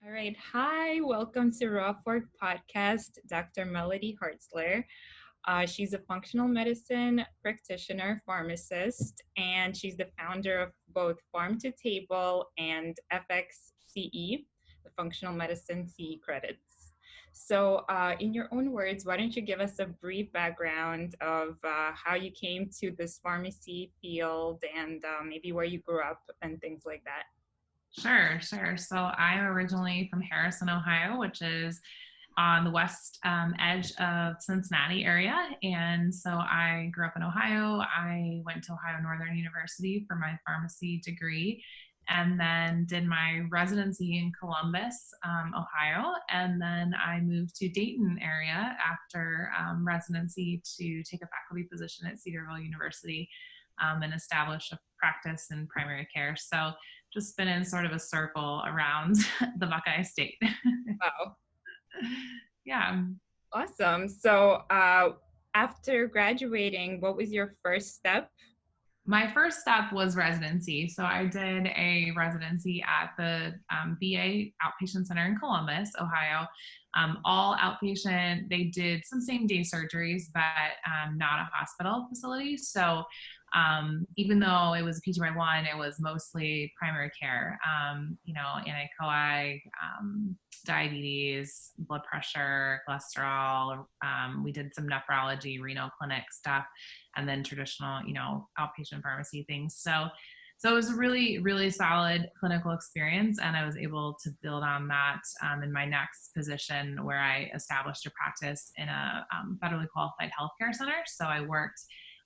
All right. Hi, welcome to Raw Fork Podcast, Dr. Melodyhartzler. She's a functional medicine practitioner, pharmacist, and she's the founder of both Farm to Table and FXCE, the functional medicine CE credits. So, in your own words, why don't you give us a brief background of how you came to this pharmacy field and maybe where you grew up and things like that? Sure. So I'm originally from Harrison, Ohio, which is on the west edge of Cincinnati area. And so I grew up in Ohio. I went to Ohio Northern University for my pharmacy degree and then did my residency in Columbus, Ohio. And then I moved to Dayton area after residency to take a faculty position at Cedarville University and establish a practice in primary care. So just been in sort of a circle around the Buckeye State. Wow. Yeah. Awesome. So after graduating, what was your first step? My first step was residency. So I did a residency at the VA Outpatient Center in Columbus, Ohio. All outpatient. They did some same day surgeries, but not a hospital facility. So even though it was a PGY1, it was mostly primary care, anticoag, diabetes, blood pressure, cholesterol. We did some nephrology, renal clinic stuff, and then traditional, outpatient pharmacy things. So it was a really, really solid clinical experience, and I was able to build on that in my next position where I established a practice in a federally qualified healthcare center. So I worked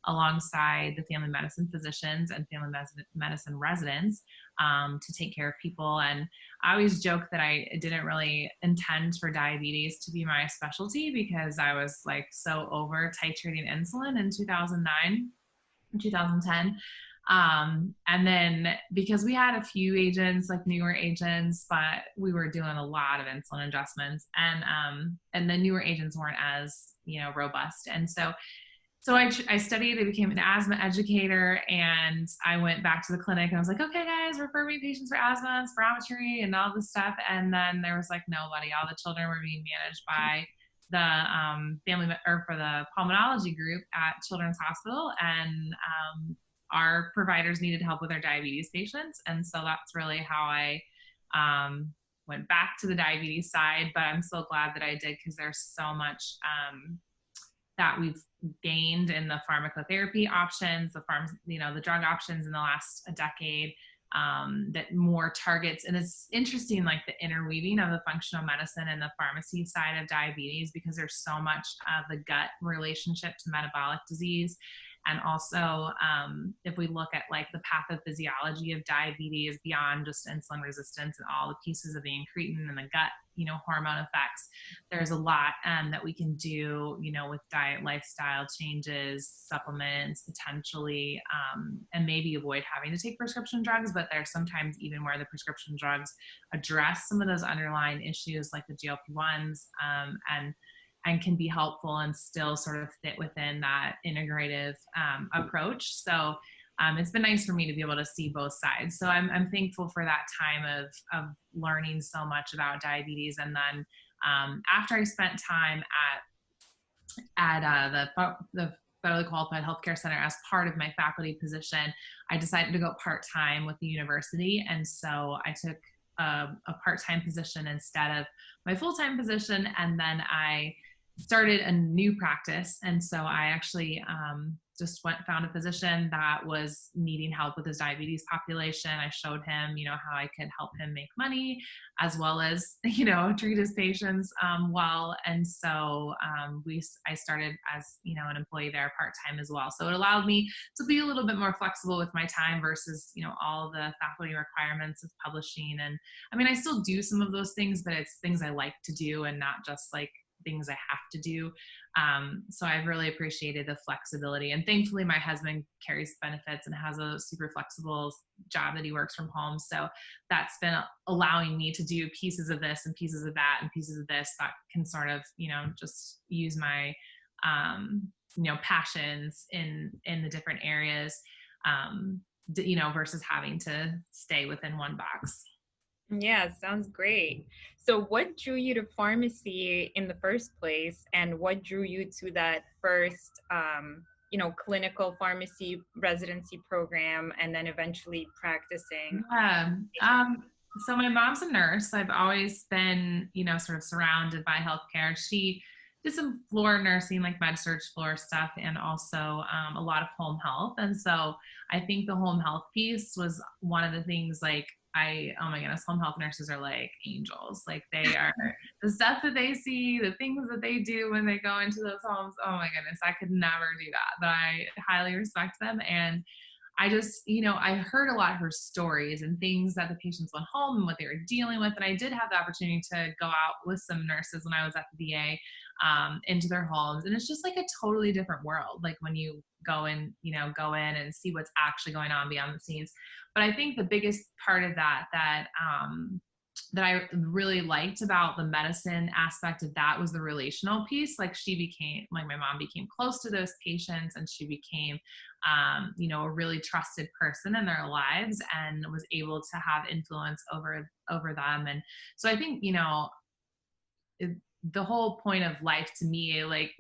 alongside the family medicine physicians and family medicine residents to take care of people. And I always joke that I didn't really intend for diabetes to be my specialty because I was like so over titrating insulin in 2009, 2010. And then because we had a few agents, like newer agents, but we were doing a lot of insulin adjustments, and the newer agents weren't as, robust. And so I studied, I became an asthma educator, and I went back to the clinic and I was like, okay guys, refer me patients for asthma and spirometry and all this stuff. And then there was like nobody. All the children were being managed by for the pulmonology group at Children's Hospital, and our providers needed help with their diabetes patients. And so that's really how I went back to the diabetes side. But I'm so glad that I did, because there's so much that we've gained in the pharmacotherapy options, the drug options in the last decade, that more targets. And it's interesting, like the interweaving of the functional medicine and the pharmacy side of diabetes, because there's so much of the gut relationship to metabolic disease. And also, if we look at like the pathophysiology of diabetes beyond just insulin resistance and all the pieces of the incretin and the gut, hormone effects, there's a lot that we can do, with diet, lifestyle changes, supplements, potentially, and maybe avoid having to take prescription drugs. But there's sometimes even where the prescription drugs address some of those underlying issues, like the GLP-1s, and can be helpful and still sort of fit within that integrative approach. So it's been nice for me to be able to see both sides. So I'm thankful for that time of learning so much about diabetes. And then after I spent time at the federally qualified healthcare center as part of my faculty position, I decided to go part-time with the university. And so I took a part-time position instead of my full-time position. And then I started a new practice. And so I actually found a physician that was needing help with his diabetes population. I showed him, how I could help him make money as well as, treat his patients well. And so I started as, an employee there part-time as well. So it allowed me to be a little bit more flexible with my time versus, all the faculty requirements of publishing. And I mean, I still do some of those things, but it's things I like to do and not just like things I have to do. So I've really appreciated the flexibility, and thankfully my husband carries benefits and has a super flexible job that he works from home. So that's been allowing me to do pieces of this and pieces of that and pieces of this that can sort of, just use my, passions in the different areas, versus having to stay within one box. Yeah, sounds great. So, what drew you to pharmacy in the first place, and what drew you to that first, clinical pharmacy residency program, and then eventually practicing? Yeah. So my mom's a nurse. I've always been, sort of surrounded by healthcare. She did some floor nursing, like med surg floor stuff, and also a lot of home health. And so I think the home health piece was one of the things like oh my goodness, home health nurses are like angels. Like they are the stuff that they see, the things that they do when they go into those homes. Oh my goodness, I could never do that, but I highly respect them. And I just, I heard a lot of her stories and things that the patients went home and what they were dealing with. And I did have the opportunity to go out with some nurses when I was at the VA into their homes. And it's just like a totally different world. Like when you go in and see what's actually going on beyond the scenes. But I think the biggest part of that I really liked about the medicine aspect of that was the relational piece. Like my mom became close to those patients, and she became, a really trusted person in their lives and was able to have influence over them. And so I think, the whole point of life to me, like,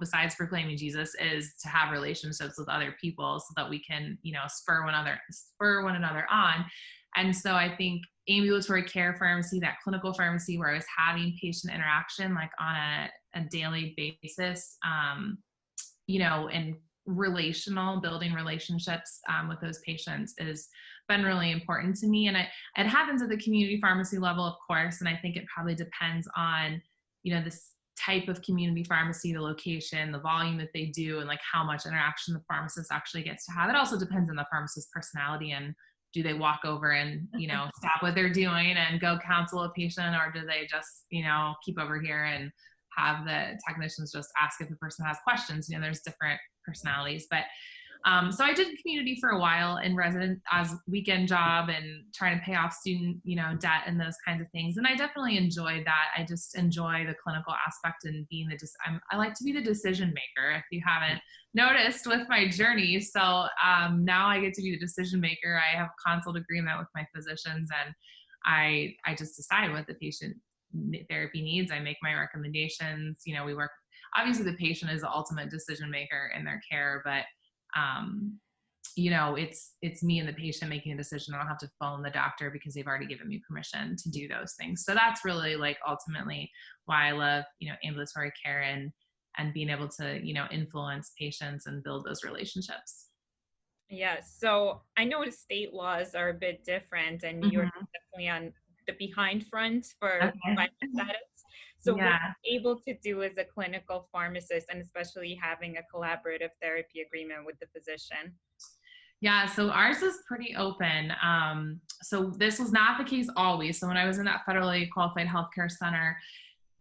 besides proclaiming Jesus, is to have relationships with other people so that we can, spur one another on. And so I think ambulatory care pharmacy, that clinical pharmacy where I was having patient interaction like on a daily basis, and building relationships with those patients has been really important to me. And it happens at the community pharmacy level, of course, and I think it probably depends on, this type of community pharmacy, the location, the volume that they do, and like how much interaction the pharmacist actually gets to have. It also depends on the pharmacist's personality, and do they walk over and, stop what they're doing and go counsel a patient, or do they just, keep over here and have the technicians just ask if the person has questions. There's different personalities. But so I did community for a while in resident as weekend job and trying to pay off student, debt and those kinds of things. And I definitely enjoyed that. I just enjoy the clinical aspect and being I like to be the decision maker, if you haven't noticed with my journey. So now I get to be the decision maker. I have a consult agreement with my physicians, and I just decide what the patient therapy needs. I make my recommendations. We work, obviously the patient is the ultimate decision maker in their care, but it's me and the patient making a decision. I don't have to phone the doctor because they've already given me permission to do those things. So that's really like ultimately why I love, ambulatory care and being able to, influence patients and build those relationships. Yeah, so I know the state laws are a bit different, and New York is definitely on the behind front for provider status. So what you're able to do as a clinical pharmacist, and especially having a collaborative therapy agreement with the physician? Yeah, so ours is pretty open. So this was not the case always. So when I was in that federally qualified healthcare center,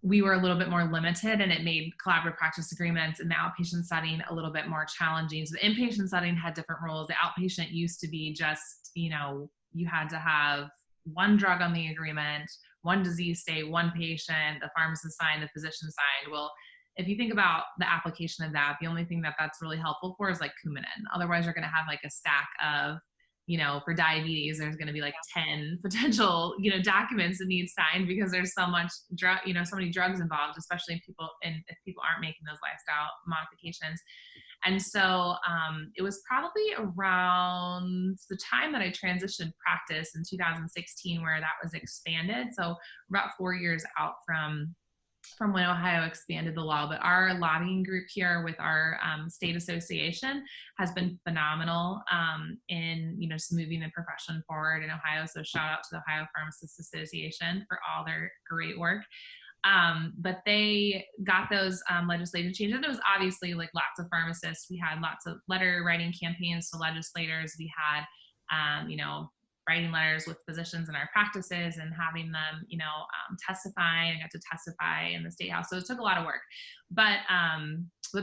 we were a little bit more limited, and it made collaborative practice agreements in the outpatient setting a little bit more challenging. So the inpatient setting had different rules. The outpatient used to be just, you had to have one drug on the agreement, one disease state, one patient, the pharmacist signed, the physician signed. Well, if you think about the application of that, the only thing that's really helpful for is like Coumadin. Otherwise, you're going to have like a stack of, for diabetes, there's going to be like 10 potential, documents that need signed because there's so much drug, so many drugs involved, especially if people aren't making those lifestyle modifications. And so it was probably around the time that I transitioned practice in 2016 where that was expanded. So about 4 years out from when Ohio expanded the law. But our lobbying group here with our state association has been phenomenal in, just moving the profession forward in Ohio. So shout out to the Ohio Pharmacists Association for all their great work. But they got those legislative changes. And it was obviously like lots of pharmacists. We had lots of letter writing campaigns to legislators. We had, writing letters with physicians in our practices and having them, testify. I got to testify in the State House. So it took a lot of work. But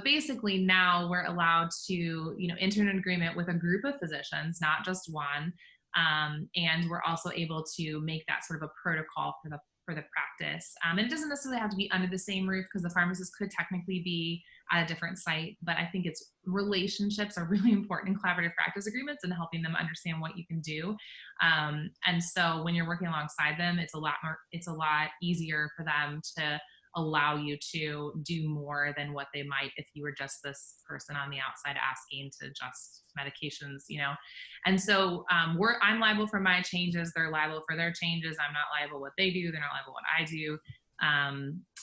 basically now we're allowed to, enter an agreement with a group of physicians, not just one. And we're also able to make that sort of a protocol for the for the practice. And it doesn't necessarily have to be under the same roof, because the pharmacist could technically be at a different site, but I think it's relationships are really important in collaborative practice agreements and helping them understand what you can do. And so when you're working alongside them, it's a lot easier for them to allow you to do more than what they might if you were just this person on the outside asking to adjust medications, And so I'm liable for my changes. They're liable for their changes. I'm not liable what they do. They're not liable what I do.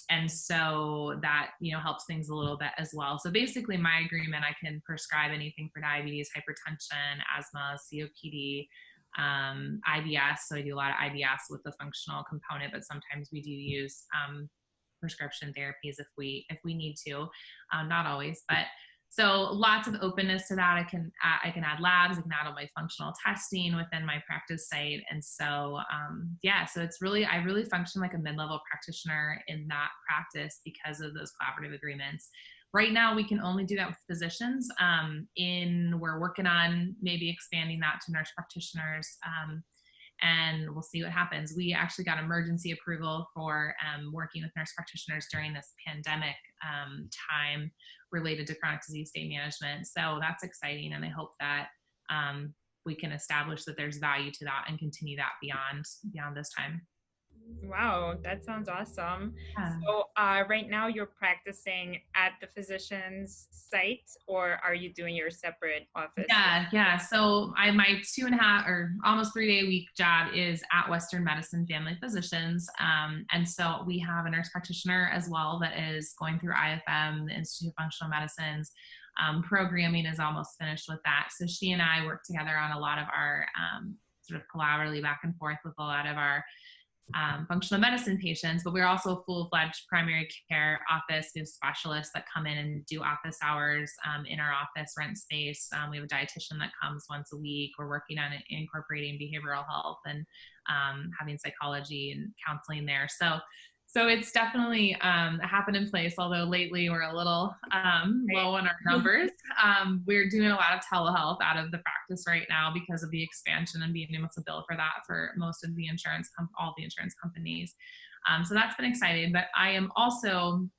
And so that, helps things a little bit as well. So basically my agreement, I can prescribe anything for diabetes, hypertension, asthma, COPD, IBS. So I do a lot of IBS with the functional component, but sometimes we do use prescription therapies if we need to, not always, but so lots of openness to that. I can add labs, I can add all my functional testing within my practice site. And so, so it's really, I really function like a mid-level practitioner in that practice because of those collaborative agreements. Right now, we can only do that with physicians. We're working on maybe expanding that to nurse practitioners, and we'll see what happens. We actually got emergency approval for working with nurse practitioners during this pandemic time related to chronic disease state management. So that's exciting, and I hope that we can establish that there's value to that and continue that beyond this time. Wow, that sounds awesome. Yeah. So right now you're practicing at the physician's site, or are you doing your separate office? Yeah. So my 2.5 or almost 3-day a week job is at Western Medicine Family Physicians. And so we have a nurse practitioner as well that is going through IFM, the Institute of Functional Medicine's programming is almost finished with that. So she and I work together on a lot of our sort of collaboratively back and forth with a lot of our functional medicine patients, but we're also a full-fledged primary care office. We have specialists that come in and do office hours in our office, rent space. We have a dietitian that comes once a week. We're working on incorporating behavioral health and having psychology and counseling there. So it's definitely a happening place, although lately we're a little low on our numbers. We're doing a lot of telehealth out of the practice right now because of the expansion and being able to bill for that for most of the all the insurance companies. So that's been exciting. But I am also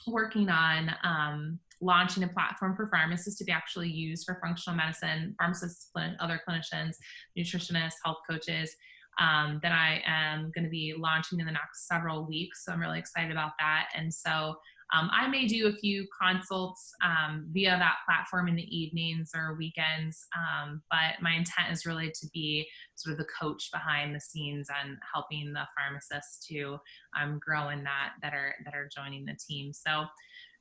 working on launching a platform for pharmacists to be actually used for functional medicine, pharmacists, other clinicians, nutritionists, health coaches, that I am going to be launching in the next several weeks. So I'm really excited about that. And so I may do a few consults via that platform in the evenings or weekends, but my intent is really to be sort of the coach behind the scenes and helping the pharmacists to grow in that are joining the team. So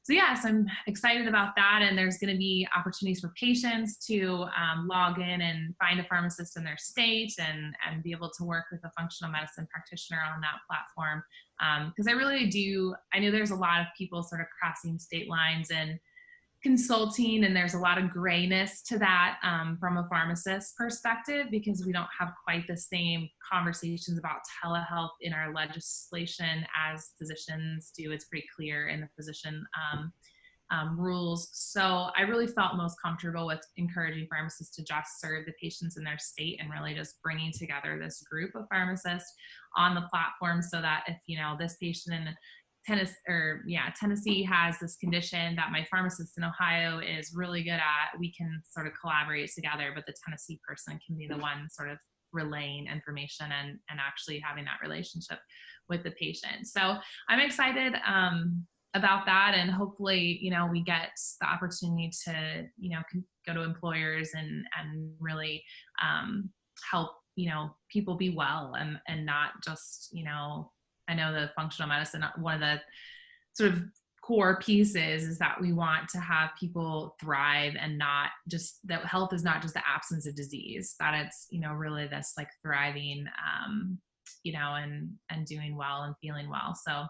yes, I'm excited about that. And there's going to be opportunities for patients to log in and find a pharmacist in their state and be able to work with a functional medicine practitioner on that platform. Because I know there's a lot of people sort of crossing state lines and consulting, and there's a lot of grayness to that from a pharmacist perspective, because we don't have quite the same conversations about telehealth in our legislation as physicians do. It's pretty clear in the physician rules. So I really felt most comfortable with encouraging pharmacists to just serve the patients in their state and really just bringing together this group of pharmacists on the platform, so that if this patient in Tennessee has this condition that my pharmacist in Ohio is really good at, we can sort of collaborate together, but the Tennessee person can be the one sort of relaying information and actually having that relationship with the patient. So I'm excited about that, and hopefully, we get the opportunity to, go to employers and really help, people be well and not just, I know the functional medicine, one of the sort of core pieces is that we want to have people thrive, and not just that health is not just the absence of disease, that it's, really this like thriving, and doing well and feeling well. So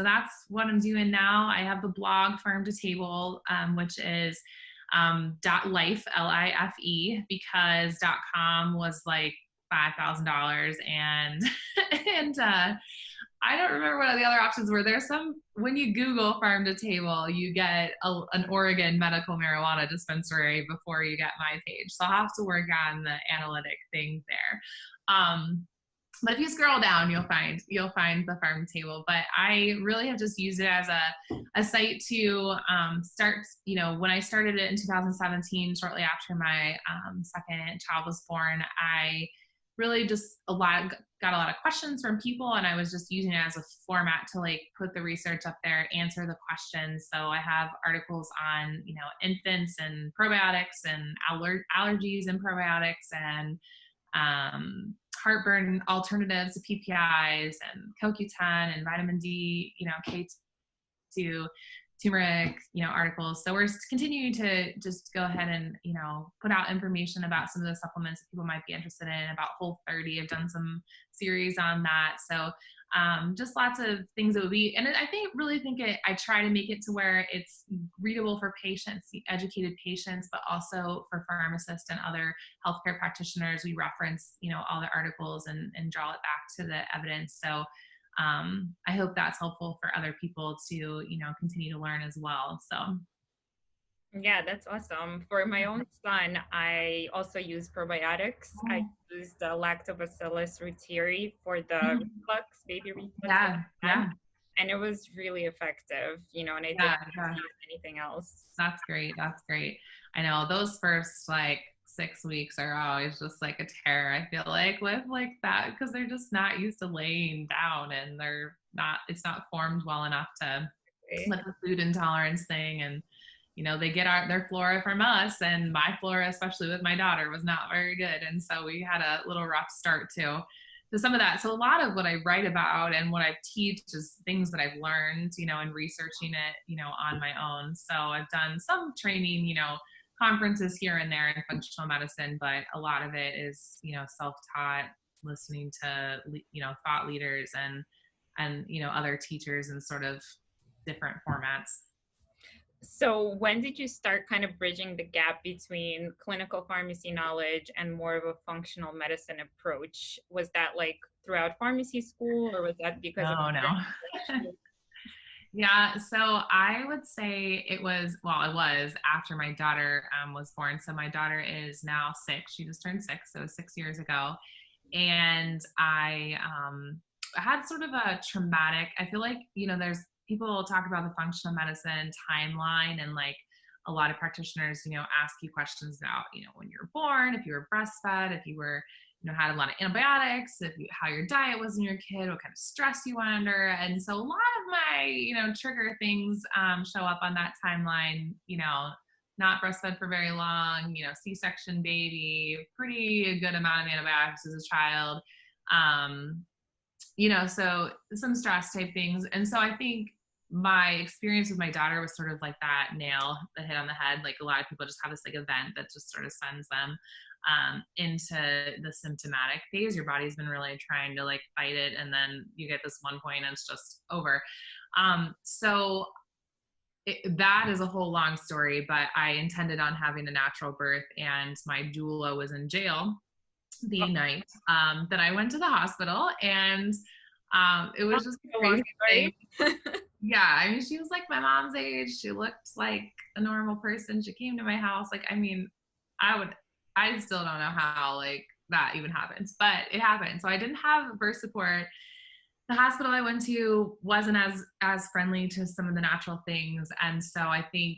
that's what I'm doing now. I have the blog PharmToTable, which is .life, Life, because .com was like $5,000, and I don't remember what the other options were. There's some, when you Google PharmToTable, you get an Oregon medical marijuana dispensary before you get my page. So I'll have to work on the analytic thing there. But if you scroll down, you'll find the farm table. But I really have just used it as a site to start. You know, when I started it in 2017, shortly after my second child was born, I really just got a lot of questions from people, and I was just using it as a format to like put the research up there, answer the questions. So I have articles on, you know, infants and probiotics and allergies and probiotics, and heartburn alternatives to PPIs, and CoQ10 and vitamin D, you know, K2, turmeric, you know, articles. So we're continuing to just go ahead and, you know, put out information about some of the supplements that people might be interested in. About Whole30, I've done some series on that. So just lots of things that would be, and I try to make it to where it's readable for patients, educated patients, but also for pharmacists and other healthcare practitioners. We reference, you know, all the articles and draw it back to the evidence. So I hope that's helpful for other people to, you know, continue to learn as well. So Yeah, that's awesome. For my own son, I also use probiotics. I use the Lactobacillus reuteri for the reflux, baby reflux. Yeah. And it was really effective, you know, and I didn't use anything else. That's great. I know those first like 6 weeks are always just like a terror, I feel like, with like that, because they're just not used to laying down, and it's not formed well enough to with the food intolerance thing. And you know, they get their flora from us, and my flora, especially with my daughter, was not very good, and so we had a little rough start to some of that. So a lot of what I write about and what I teach is things that I've learned, you know, and researching it, you know, on my own. So I've done some training, you know, conferences here and there in functional medicine, but a lot of it is, you know, self-taught, listening to, you know, thought leaders and, you know, other teachers in sort of different formats. So when did you start kind of bridging the gap between clinical pharmacy knowledge and more of a functional medicine approach? Was that like throughout pharmacy school, or was that because of no. Yeah, so I would say it was after my daughter was born. So my daughter is now 6. She just turned 6, so 6 years ago. And I had sort of a traumatic, I feel like, you know, there's people talk about the functional medicine timeline, and like a lot of practitioners, you know, ask you questions about, you know, when you were born, if you were breastfed, if you were, you know, had a lot of antibiotics, how your diet was in your kid, what kind of stress you went under. And so a lot of my, you know, trigger things show up on that timeline, you know, not breastfed for very long, you know, C-section baby, pretty good amount of antibiotics as a child. You know, so some stress type things. And so I think my experience with my daughter was sort of like that nail that hit on the head. Like a lot of people just have this like event that just sort of sends them into the symptomatic phase. Your body's been really trying to like fight it, and then you get this one point and it's just over. So that is a whole long story, but I intended on having a natural birth, and my doula was in jail the night that I went to the hospital, and it was just a crazy thing. Yeah, I mean, she was like my mom's age. She looked like a normal person. She came to my house. Like, I mean, I still don't know how like that even happens, but it happened. So I didn't have birth support. The hospital I went to wasn't as friendly to some of the natural things. And so I think,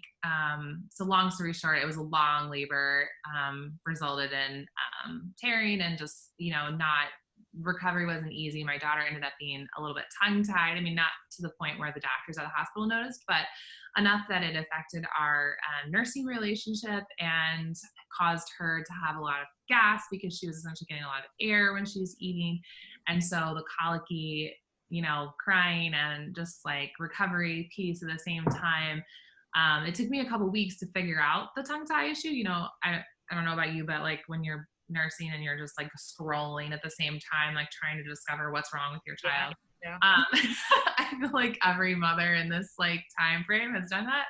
so long story short, it was a long labor, resulted in tearing, and just, you know, recovery wasn't easy. My daughter ended up being a little bit tongue-tied. I mean, not to the point where the doctors at the hospital noticed, but enough that it affected our nursing relationship and caused her to have a lot of gas, because she was essentially getting a lot of air when she was eating. And so the colicky, you know, crying and just like recovery piece at the same time. It took me a couple weeks to figure out the tongue tie issue. You know, I don't know about you, but like when you're nursing and you're just like scrolling at the same time, like trying to discover what's wrong with your child. Yeah. I feel like every mother in this like time frame has done that.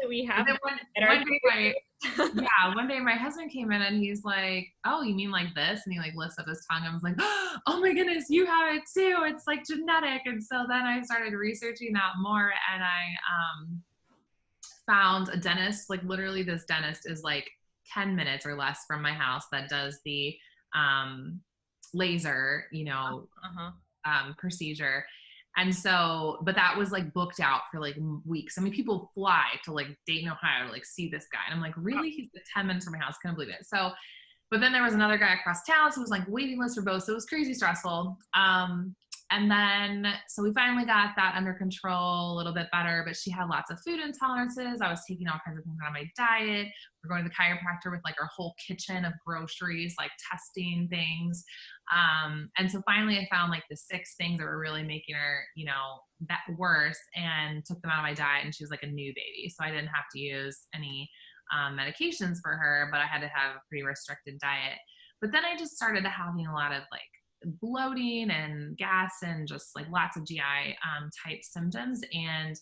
We have one day my husband came in and he's like, "Oh, you mean like this?" And he like lifts up his tongue. I was like, "Oh my goodness, you have it too. It's like genetic." And so then I started researching that more, and I found a dentist. Like literally, this dentist is like 10 minutes or less from my house that does the laser, Uh-huh. procedure. And so, but that was like booked out for like weeks. I mean, people fly to like Dayton, Ohio to like see this guy. And I'm like, really? He's 10 minutes from my house. Couldn't believe it. So, but then there was another guy across town. So it was like waiting list for both. So it was crazy stressful. And then, so we finally got that under control a little bit better, but she had lots of food intolerances. I was taking all kinds of things out of my diet. We're going to the chiropractor with like our whole kitchen of groceries, like testing things. And so finally I found like the 6 things that were really making her, that worse, and took them out of my diet. And she was like a new baby. So I didn't have to use any medications for her, but I had to have a pretty restricted diet. But then I just started having a lot of like bloating and gas and just like lots of GI type symptoms. And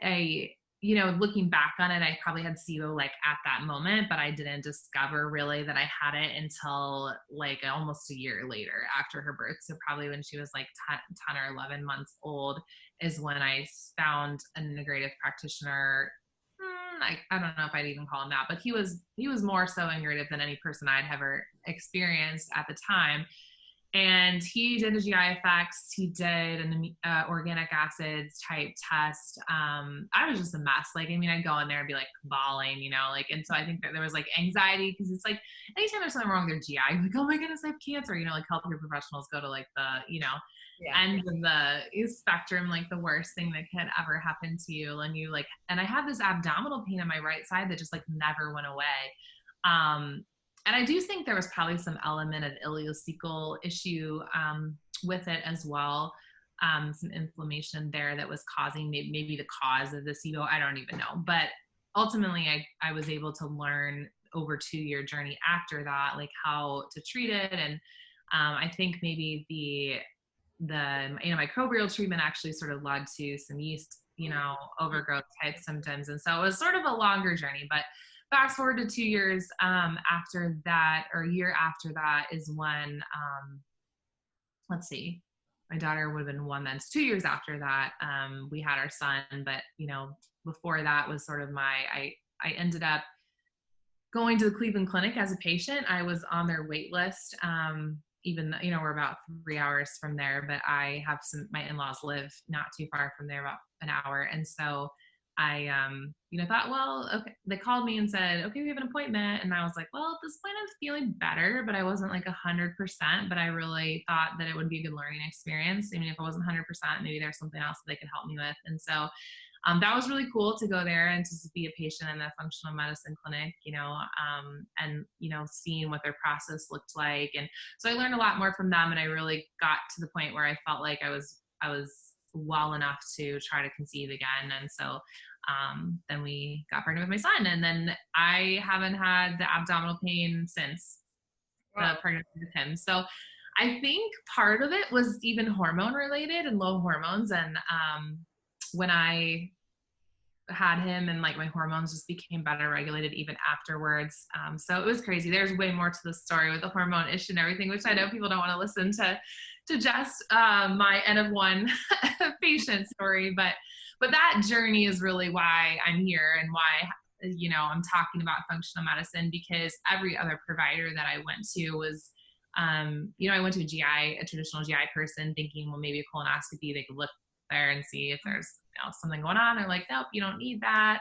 I, looking back on it, I probably had SIBO like at that moment, but I didn't discover really that I had it until like almost a year later after her birth. So probably when she was like 10 or 11 months old is when I found an integrative practitioner. I don't know if I'd even call him that, but he was more so integrative than any person I'd ever experienced at the time. And he did a GI effects. He did an organic acids type test. I was just a mess. Like, I mean, I'd go in there and be like bawling, and so I think that there was like anxiety, because it's like anytime there's something wrong with their GI, like, oh my goodness, I have cancer. Like healthcare professionals go to like the, ends of the spectrum, like the worst thing that could ever happen to you. And I had this abdominal pain on my right side that just like never went away. And I do think there was probably some element of ileocecal issue with it as well. Some inflammation there that was causing maybe the cause of the SIBO. I don't even know. But ultimately, I was able to learn over 2-year journey after that, like how to treat it. And I think maybe the microbial treatment actually sort of led to some yeast, overgrowth type symptoms. And so it was sort of a longer journey, but fast forward to 2 years after that, or a year after that, is when, let's see, my daughter would have been 1 then. So 2 years after that, we had our son. But, before that was sort of I ended up going to the Cleveland Clinic as a patient. I was on their wait list. Even though, we're about 3 hours from there, but I have my in-laws live not too far from there, about an hour. And so I, thought, well, okay. They called me and said, okay, we have an appointment. And I was like, well, at this point I'm feeling better, but I wasn't like 100%, but I really thought that it would be a good learning experience. I mean, if I wasn't 100%, maybe there's something else that they could help me with. And so that was really cool to go there and to be a patient in a functional medicine clinic, and, seeing what their process looked like. And so I learned a lot more from them, and I really got to the point where I felt like I was well enough to try to conceive again. And so then we got pregnant with my son, and then I haven't had the abdominal pain since pregnancy with him. So I think part of it was even hormone related and low hormones. And when I had him, and like my hormones just became better regulated even afterwards. So it was crazy. There's way more to the story with the hormone issue and everything, which I know people don't want to listen to just my N of 1 patient story. But that journey is really why I'm here, and why, I'm talking about functional medicine, because every other provider that I went to was, I went to a traditional GI person thinking, well, maybe a colonoscopy, they could look there and see if there's something going on. They're like, nope, you don't need that.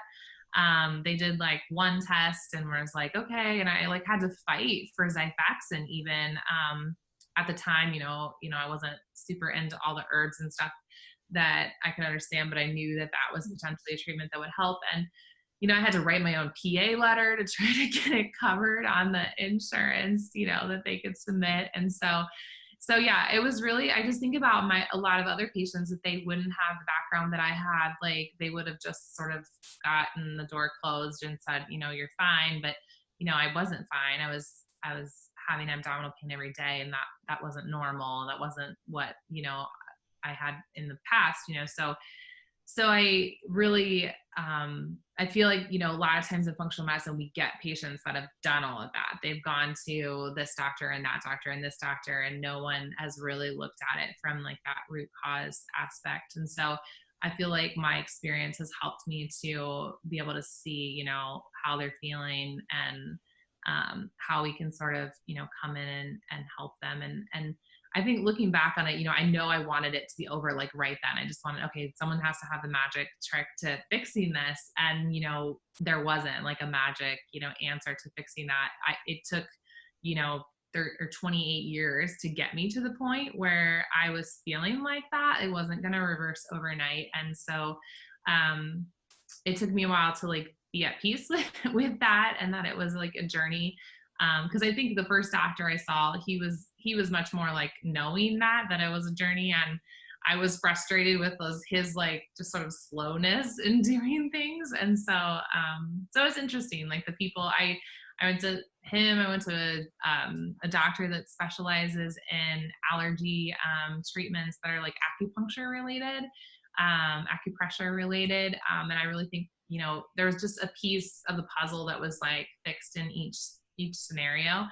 They did like one test and was like, okay. And I like had to fight for Xifaxan even at the time. I wasn't super into all the herbs and stuff that I could understand, but I knew that was potentially a treatment that would help. And I had to write my own PA letter to try to get it covered on the insurance, that they could submit. And so yeah, it was really, I just think about a lot of other patients, that they wouldn't have the background that I had. Like they would have just sort of gotten the door closed and said, you're fine. But, I wasn't fine. I was having abdominal pain every day, and that wasn't normal. That wasn't what, I had in the past, So I really, I feel like, a lot of times in functional medicine, we get patients that have done all of that. They've gone to this doctor and that doctor and this doctor, and no one has really looked at it from like that root cause aspect. And so I feel like my experience has helped me to be able to see, how they're feeling, and how we can sort of, come in and help them. And I think looking back on it, I know I wanted it to be over like right then. I just wanted, okay, someone has to have the magic trick to fixing this. And, there wasn't like a magic, answer to fixing that. It took, 28 years to get me to the point where I was feeling like that. It wasn't going to reverse overnight. And so, it took me a while to like be at peace with that, and that it was like a journey. Cause I think the first doctor I saw, he was much more like knowing that it was a journey. And I was frustrated with his like just sort of slowness in doing things. And so, so it's interesting. Like the people I went to him, I went to a doctor that specializes in allergy treatments that are like acupuncture related, acupressure related. And I really think, there was just a piece of the puzzle that was like fixed in each scenario.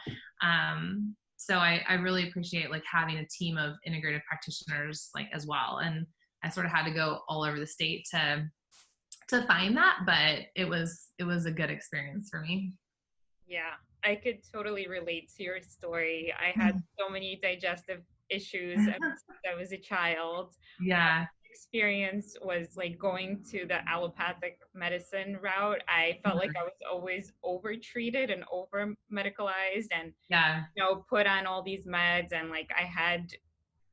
So I really appreciate like having a team of integrative practitioners like as well. And I sort of had to go all over the state to find that, but it was a good experience for me. Yeah, I could totally relate to your story. I had so many digestive issues since I was a child. Yeah. Experience was like going to the allopathic medicine route. I felt like I was always over treated and over medicalized and Yeah. put on all these meds, and like I had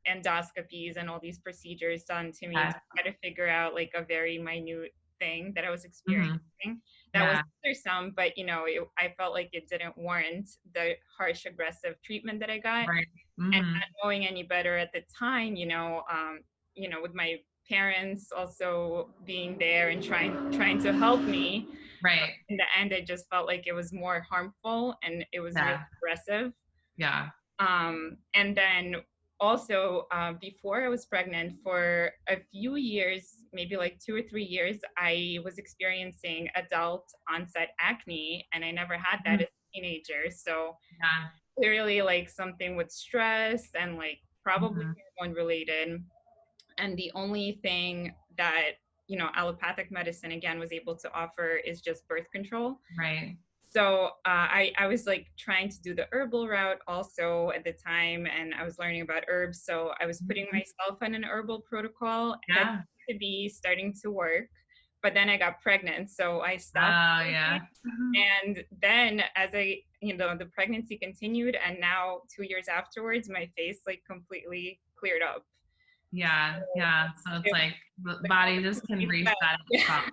endoscopies and all these procedures done to me to try to figure out like a very minute thing that I was experiencing. That was some, but I felt like it didn't warrant the harsh, aggressive treatment that I got. Right. And not knowing any better at the time, with my parents also being there and trying to help me. Right. In the end, I just felt like it was more harmful and it was really aggressive. Yeah. And then also before I was pregnant for a few years, maybe like 2 or 3 years, I was experiencing adult onset acne, and I never had that as a teenager. So clearly like something with stress and like probably hormone related. And the only thing that allopathic medicine again was able to offer is just birth control. Right. So I was like trying to do the herbal route also at the time, and I was learning about herbs. So I was putting myself on an herbal protocol that to be starting to work, but then I got pregnant, so I stopped. And then as the pregnancy continued, and now 2 years afterwards, my face like completely cleared up. So it's like the body just can reset itself.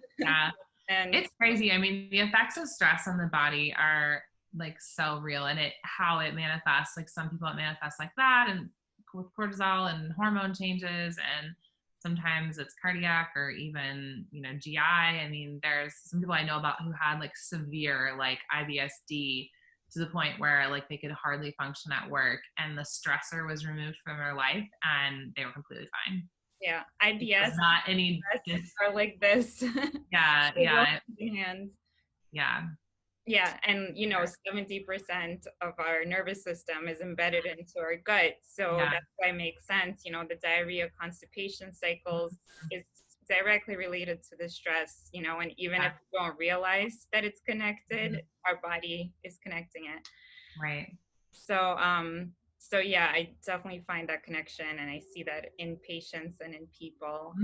And it's crazy. I mean, the effects of stress on the body are like so real, and how it manifests. Like some people it manifests like that, and with cortisol and hormone changes, and sometimes it's cardiac or even GI. I mean, there's some people I know about who had like severe like IBS-D to the point where like they could hardly function at work, and the stressor was removed from their life and they were completely fine. Yeah, IBS not any are like this. Yeah. And 70% of our nervous system is embedded into our gut, so that's why it makes sense. The diarrhea, constipation cycles is directly related to the stress, and even if we don't realize that it's connected, our body is connecting it. Right. So yeah, I definitely find that connection, and I see that in patients and in people.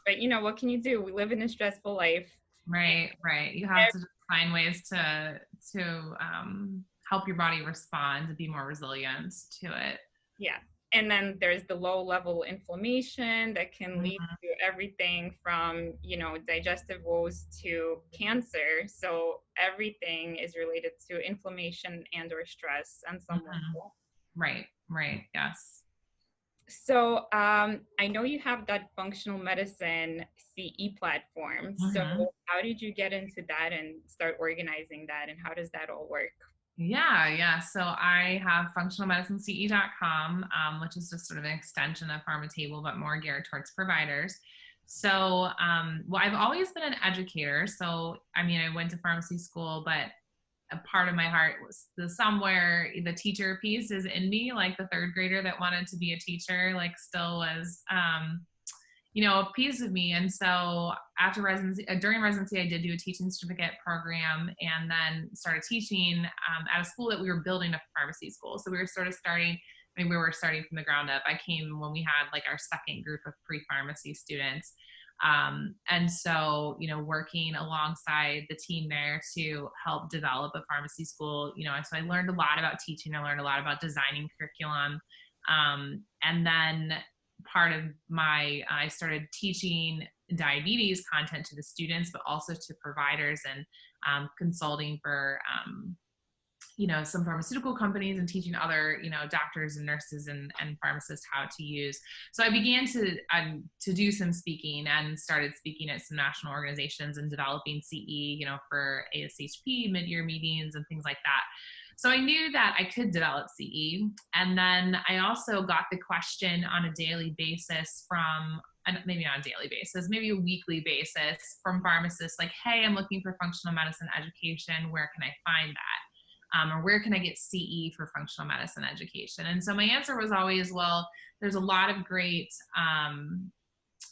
But what can you do? We live in a stressful life. Right. You have to find ways to help your body respond, to be more resilient to it. Yeah. And then there's the low level inflammation that can lead to everything from, digestive woes to cancer. So everything is related to inflammation and or stress on some level. Right. Yes. So I know you have that functional medicine CE platform. So how did you get into that and start organizing that, and how does that all work? Yeah. So I have functionalmedicinece.com, which is just sort of an extension of PharmToTable, but more geared towards providers. So, I've always been an educator. So, I mean, I went to pharmacy school, but a part of my heart was somewhere the teacher piece is in me, like the third grader that wanted to be a teacher, like still was a piece of me. And so after residency, during residency, I did do a teaching certificate program and then started teaching at a school that we were building a pharmacy school. So we were sort of starting from the ground up. I came when we had like our second group of pre-pharmacy students. And so, working alongside the team there to help develop a pharmacy school, so I learned a lot about teaching. I learned a lot about designing curriculum. And then I started teaching diabetes content to the students, but also to providers and consulting for, some pharmaceutical companies and teaching other, doctors and nurses and pharmacists how to use. So I began to do some speaking and started speaking at some national organizations and developing CE, for ASHP mid-year meetings and things like that. So I knew that I could develop CE. And then I also got the question on a daily basis maybe not a daily basis, maybe a weekly basis from pharmacists like, hey, I'm looking for functional medicine education. Where can I find that? Or where can I get CE for functional medicine education? And so my answer was always, well, there's a lot of great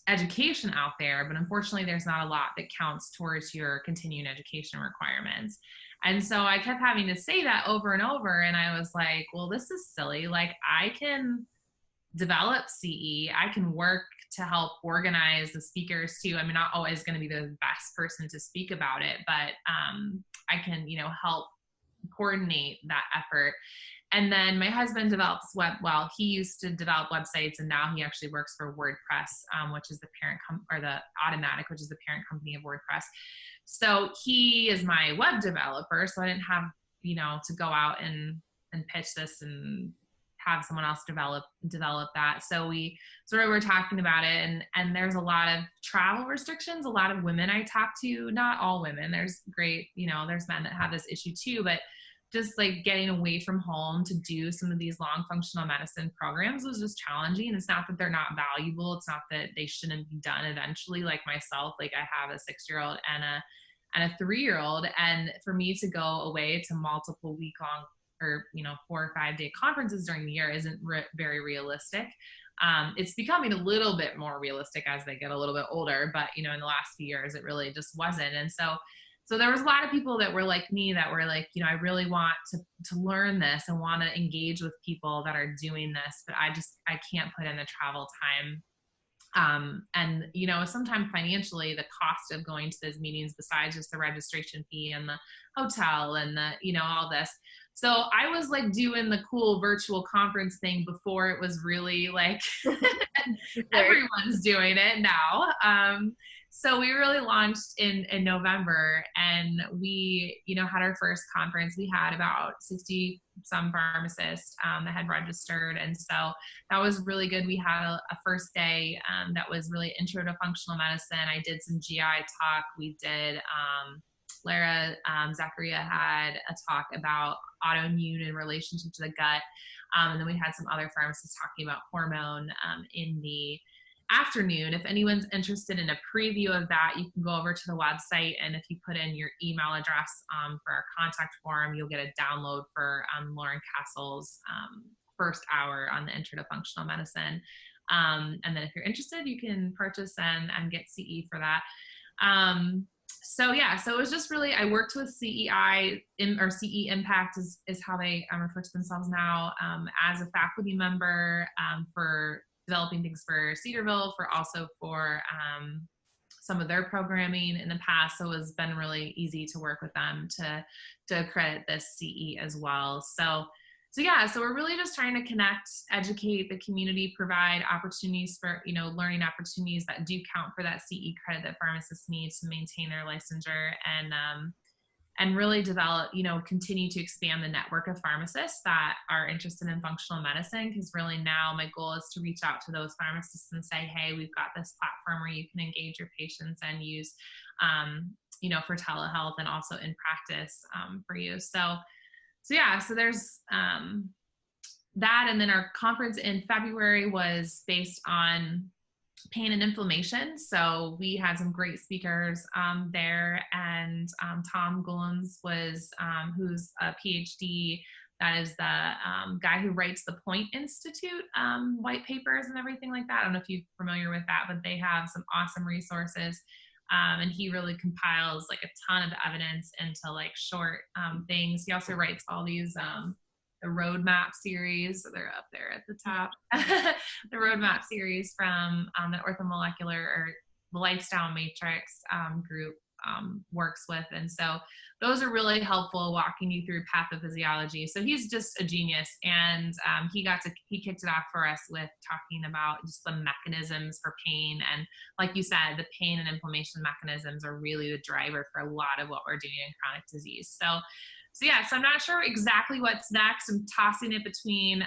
education out there, but unfortunately there's not a lot that counts towards your continuing education requirements. And so I kept having to say that over and over. And I was like, well, this is silly. Like, I can develop CE. I can work to help organize the speakers too. I'm not always going to be the best person to speak about it, but I can, help coordinate that effort. And then my husband develops he used to develop websites, and now he actually works for WordPress, which is the parent or the Automatic, which is the parent company of WordPress. So he is my web developer. So I didn't have, to go out and pitch this and have someone else develop that. So we sort of were talking about it, and there's a lot of travel restrictions. A lot of women I talk to, not all women, there's there's men that have this issue too, but just like getting away from home to do some of these long functional medicine programs was just challenging. And it's not that they're not valuable. It's not that they shouldn't be done eventually. Like myself, like I have a 6-year-old and a 3-year-old. And for me to go away to multiple week-long or 4 or 5 day conferences during the year isn't very realistic. It's becoming a little bit more realistic as they get a little bit older, but in the last few years it really just wasn't. And so there was a lot of people that were like me that were like, I really want to learn this and want to engage with people that are doing this, but I can't put in the travel time. And sometimes financially, the cost of going to those meetings, besides just the registration fee and the hotel and the, all this. So I was like doing the cool virtual conference thing before it was really like everyone's doing it now. So we really launched in November, and we, had our first conference. We had about 60 some pharmacists that had registered. And so that was really good. We had a first day that was really intro to functional medicine. I did some GI talk. We did, Lara Zachariah had a talk about autoimmune in relationship to the gut. And then we had some other pharmacists talking about hormone in the afternoon. If anyone's interested in a preview of that, you can go over to the website, and if you put in your email address for our contact form, you'll get a download for Lauren Castle's first hour on the Intro to Functional Medicine. And then if you're interested, you can purchase and get CE for that. So it was just really, I worked with CEI, or CE Impact is how they refer to themselves now, as a faculty member for developing things for Cedarville, for some of their programming in the past. So it's been really easy to work with them to accredit this CE as well. So we're really just trying to connect, educate the community, provide opportunities for, learning opportunities that do count for that CE credit that pharmacists need to maintain their licensure, and really develop, continue to expand the network of pharmacists that are interested in functional medicine. Because really now my goal is to reach out to those pharmacists and say, hey, we've got this platform where you can engage your patients and use, for telehealth and also in practice for you. So there's that. And then our conference in February was based on pain and inflammation. So we had some great speakers there, and Tom Gullens was, who's a PhD That is the guy who writes the Point Institute white papers and everything like that. I don't know if you're familiar with that, but they have some awesome resources. And he really compiles like a ton of evidence into like short things. He also writes all these the roadmap series. So they're up there at the top. The roadmap series from the orthomolecular or the lifestyle matrix group works with. And so those are really helpful walking you through pathophysiology. So he's just a genius. And he kicked it off for us with talking about just the mechanisms for pain. And like you said, the pain and inflammation mechanisms are really the driver for a lot of what we're doing in chronic disease. So yeah, so I'm not sure exactly what's next. I'm tossing it between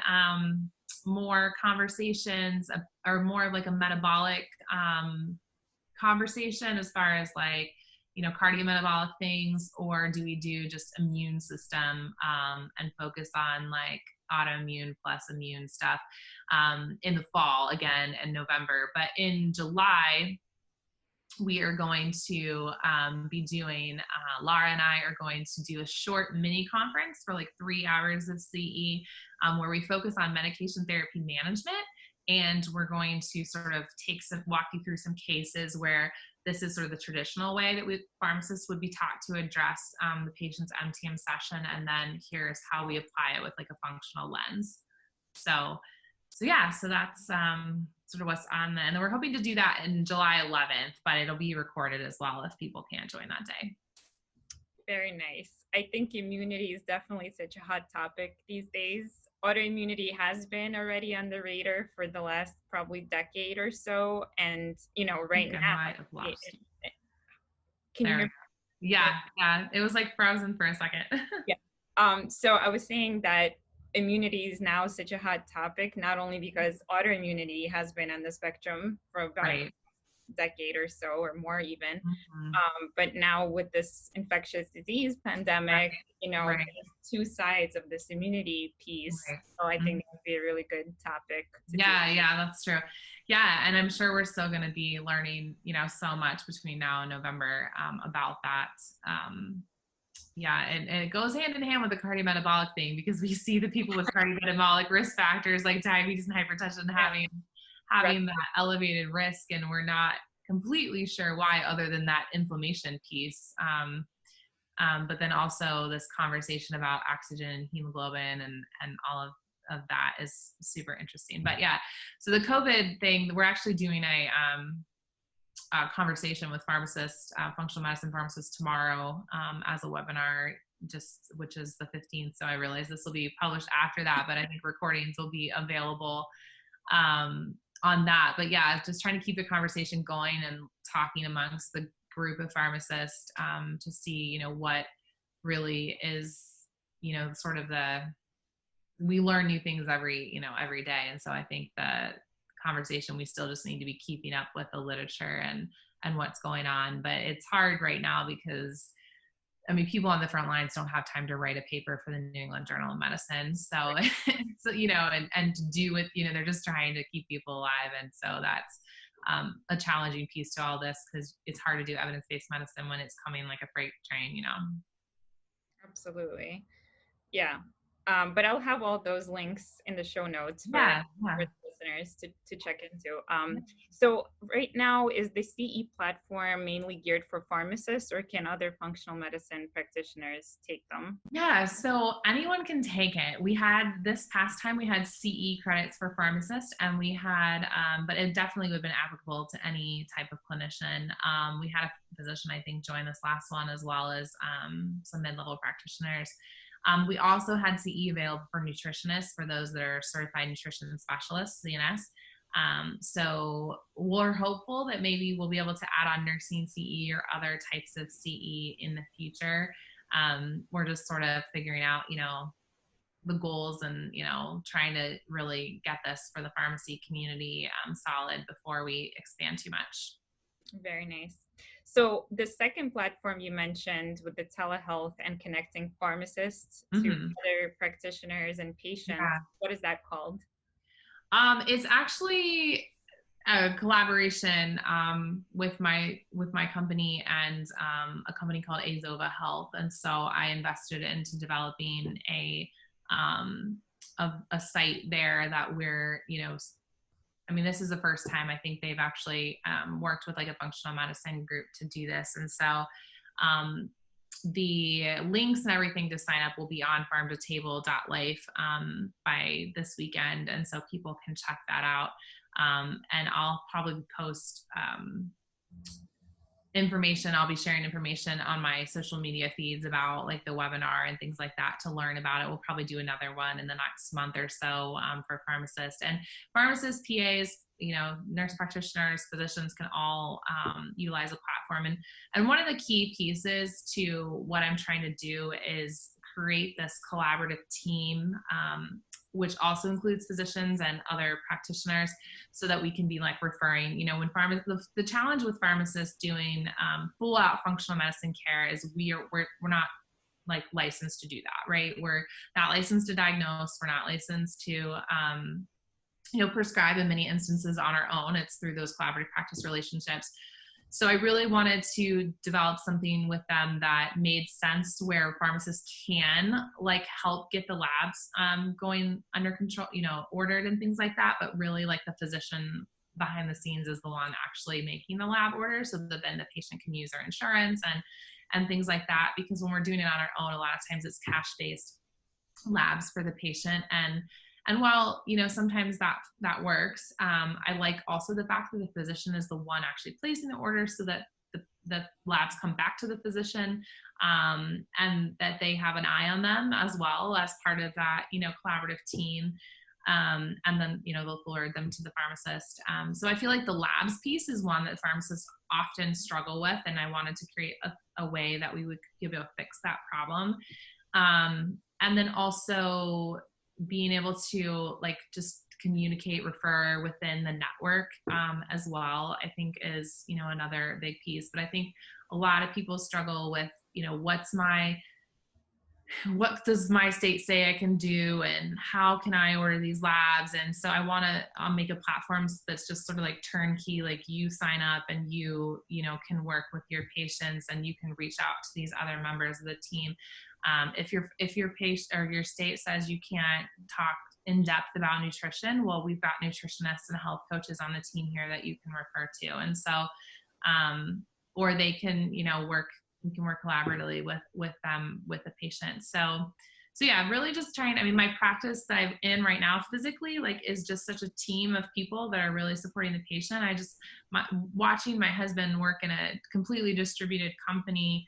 more conversations or more of like a metabolic conversation as far as like, cardiometabolic things, or do we do just immune system and focus on like autoimmune plus immune stuff in the fall again in November. But in July, we are going to be doing, Laura and I are going to do a short mini conference for like 3 hours of CE where we focus on medication therapy management. And we're going to sort of walk you through some cases where this is sort of the traditional way that pharmacists would be taught to address the patient's MTM session. And then here's how we apply it with like a functional lens. So that's sort of what's on and then we're hoping to do that in July 11th, but it'll be recorded as well if people can't join that day. Very nice. I think immunity is definitely such a hot topic these days. Autoimmunity has been already on the radar for the last probably decade or so. And, right now. I might have lost you. Can you hear me? Yeah. It was like frozen for a second. Yeah. So I was saying that immunity is now such a hot topic, not only because autoimmunity has been on the spectrum for about a decade or so or more even, but now with this infectious disease pandemic, there's two sides of this immunity piece. So I think that would be a really good topic. Yeah, that's true. Yeah, and I'm sure we're still going to be learning, so much between now and November about that. And it goes hand in hand with the cardiometabolic thing, because we see the people with cardiometabolic risk factors like diabetes and hypertension having that elevated risk, and we're not completely sure why other than that inflammation piece. But then also this conversation about oxygen, hemoglobin, and all of that is super interesting. But yeah, so the COVID thing, we're actually doing a conversation with pharmacists, functional medicine pharmacists tomorrow as a webinar, which is the 15th. So I realize this will be published after that, but I think recordings will be available on that. But yeah, just trying to keep the conversation going and talking amongst the group of pharmacists to see, what really is, sort of we learn new things every day. And so I think the conversation, we still just need to be keeping up with the literature and what's going on. But it's hard right now because people on the front lines don't have time to write a paper for the New England Journal of Medicine. So, and to do with, they're just trying to keep people alive. And so that's a challenging piece to all this, because it's hard to do evidence-based medicine when it's coming like a freight train, Absolutely. Yeah. But I'll have all those links in the show notes for the listeners to check into. So right now, is the CE platform mainly geared for pharmacists, or can other functional medicine practitioners take them? Yeah, so anyone can take it. This past time, we had CE credits for pharmacists, and we had, but it definitely would have been applicable to any type of clinician. We had a physician, I think, join this last one, as well as some mid-level practitioners. We also had CE available for nutritionists, for those that are certified nutrition specialists, CNS. So we're hopeful that maybe we'll be able to add on nursing CE or other types of CE in the future. We're just sort of figuring out, the goals and, trying to really get this for the pharmacy community solid before we expand too much. Very nice. So the second platform you mentioned with the telehealth and connecting pharmacists to other practitioners and patients, what is that called? It's actually a collaboration with my company and a company called Azova Health. And so I invested into developing a of a site there that we're, I mean, this is the first time I think they've actually worked with like a functional medicine group to do this. And so the links and everything to sign up will be on PharmToTable.Life by this weekend. And so people can check that out. And I'll probably post information. I'll be sharing information on my social media feeds about like the webinar and things like that to learn about it. We'll probably do another one in the next month or so for pharmacists and pharmacists, PAs, nurse practitioners, physicians can all utilize a platform. And one of the key pieces to what I'm trying to do is create this collaborative team, which also includes physicians and other practitioners, so that we can be like referring, when the challenge with pharmacists doing full out functional medicine care is we're not like licensed to do that, right? We're not licensed to diagnose. We're not licensed to, prescribe in many instances on our own. It's through those collaborative practice relationships. So I really wanted to develop something with them that made sense, where pharmacists can like help get the labs going under control, ordered and things like that. But really like the physician behind the scenes is the one actually making the lab order, so that then the patient can use their insurance and things like that. Because when we're doing it on our own, a lot of times it's cash-based labs for the patient. And while, sometimes that works, I like also the fact that the physician is the one actually placing the order, so that the labs come back to the physician, and that they have an eye on them as well as part of that, collaborative team. And then, they'll forward them to the pharmacist. So I feel like the labs piece is one that pharmacists often struggle with. And I wanted to create a way that we would be able to fix that problem. And then also being able to like just communicate, refer within the network as well, I think is, another big piece. But I think a lot of people struggle with, what does my state say I can do, and how can I order these labs? And so I want to make a platform that's just sort of like turnkey, like you sign up and you can work with your patients, and you can reach out to these other members of the team. If your patient or your state says you can't talk in depth about nutrition, well, we've got nutritionists and health coaches on the team here that you can refer to. And so, or they can, we can work collaboratively with them, with the patient. So yeah, really just trying, my practice that I'm in right now physically, like, is just such a team of people that are really supporting the patient. Watching my husband work in a completely distributed company,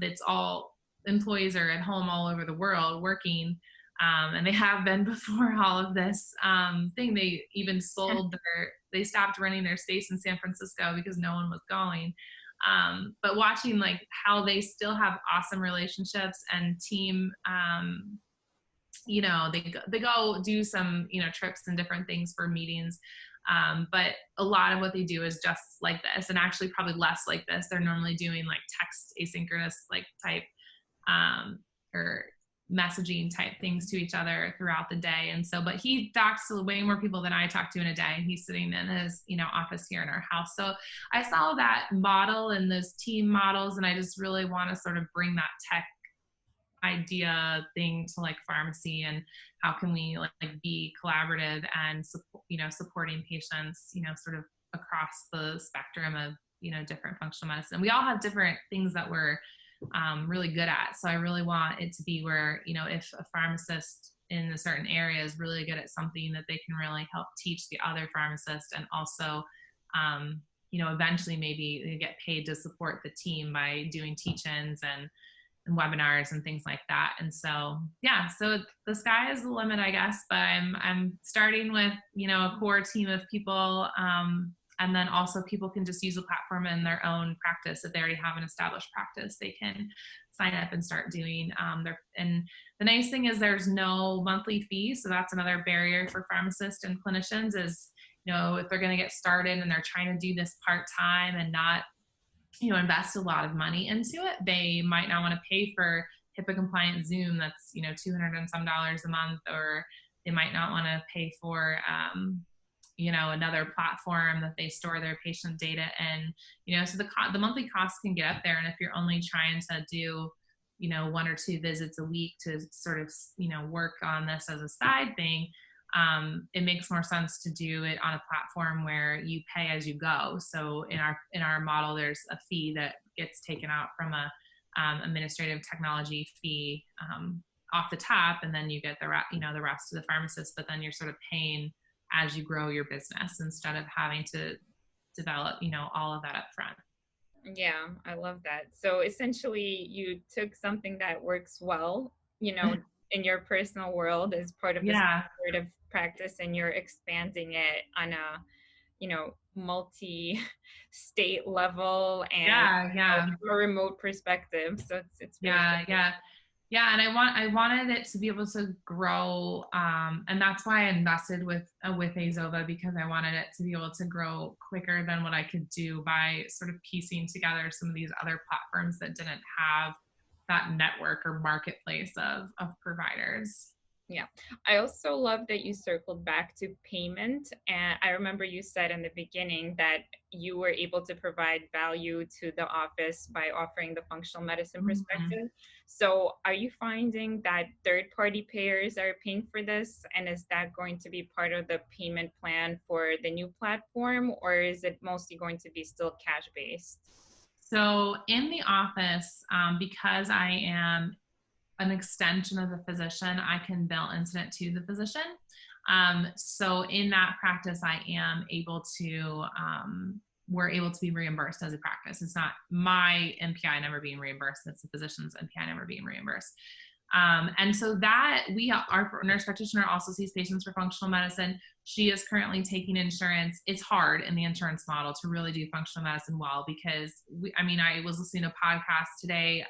that's all employees are at home all over the world working, and they have been before all of this thing. They even they stopped running their space in San Francisco because no one was going. But watching like how they still have awesome relationships and team, they go do some, trips and different things for meetings. But a lot of what they do is just like this, and actually probably less like this. They're normally doing like text asynchronous like type, or messaging type things to each other throughout the day. And so, but he talks to way more people than I talk to in a day. He's sitting in his, office here in our house. So I saw that model and those team models, and I just really want to sort of bring that tech idea thing to like pharmacy, and how can we like be collaborative and supporting patients, sort of across the spectrum of, different functional medicine. We all have different things that we're really good at. So I really want it to be where, if a pharmacist in a certain area is really good at something, that they can really help teach the other pharmacist, and also, eventually maybe they get paid to support the team by doing teach-ins and webinars and things like that. And so, yeah, so the sky is the limit, I guess, but I'm starting with, a core team of people. And then also people can just use the platform in their own practice. If they already have an established practice, they can sign up and start doing and the nice thing is there's no monthly fee. So that's another barrier for pharmacists and clinicians is, if they're going to get started and they're trying to do this part-time and not, invest a lot of money into it, they might not want to pay for HIPAA compliant Zoom that's, $200 and some a month, or they might not want to pay for, another platform that they store their patient data in, so the monthly costs can get up there. And if you're only trying to do, 1 or 2 visits a week to sort of, work on this as a side thing, it makes more sense to do it on a platform where you pay as you go. So in our model, there's a fee that gets taken out from a administrative technology fee off the top, and then you get the rest to the pharmacist. But then you're sort of paying as you grow your business instead of having to develop all of that up front. Yeah, I love that. So essentially, you took something that works well, in your personal world as part of this Yeah. collaborative practice, and you're expanding it on a, multi-state level and Yeah. from a remote perspective. So it's really cool. Yeah, and I wanted it to be able to grow, and that's why I invested with Azova, because I wanted it to be able to grow quicker than what I could do by sort of piecing together some of these other platforms that didn't have that network or marketplace of providers. Yeah. I also love that you circled back to payment. And I remember you said in the beginning that you were able to provide value to the office by offering the functional medicine perspective. So are you finding that third-party payers are paying for this? And is that going to be part of the payment plan for the new platform, or is it mostly going to be still cash-based? So in the office, because I am an extension of the physician, I can bill incident to the physician. So in that practice, I am able to, we're able to be reimbursed as a practice. It's not my MPI never being reimbursed, it's the physician's MPI never being reimbursed. And so that our nurse practitioner also sees patients for functional medicine. She is currently taking insurance. It's hard in the insurance model to really do functional medicine well, because I was listening to a podcast today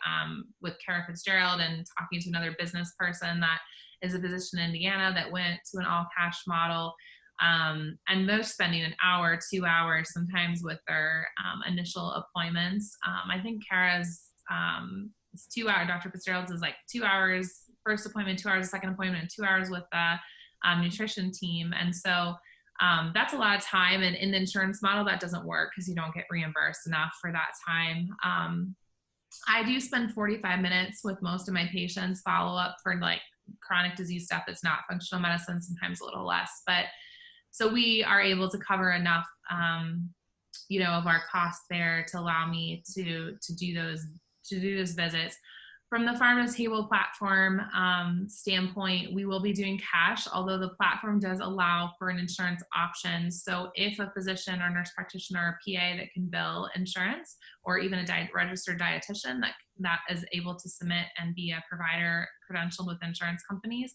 with Kara Fitzgerald and talking to another business person that is a physician in Indiana that went to an all cash model. And they're spending an hour, 2 hours sometimes with their initial appointments. I think Kara's it's 2 hours. Dr. Fitzgerald's is like 2 hours first appointment, 2 hours second appointment, and 2 hours with the nutrition team. And so that's a lot of time. And in the insurance model, that doesn't work because you don't get reimbursed enough for that time. I do spend 45 minutes with most of my patients, follow up for like chronic disease stuff that's not functional medicine, sometimes a little less. But so we are able to cover enough, of our costs there to allow me to do those visits. From the PharmToTable platform standpoint, we will be doing cash, although the platform does allow for an insurance option. So if a physician or nurse practitioner or PA that can bill insurance, or even a registered dietitian that is able to submit and be a provider credentialed with insurance companies,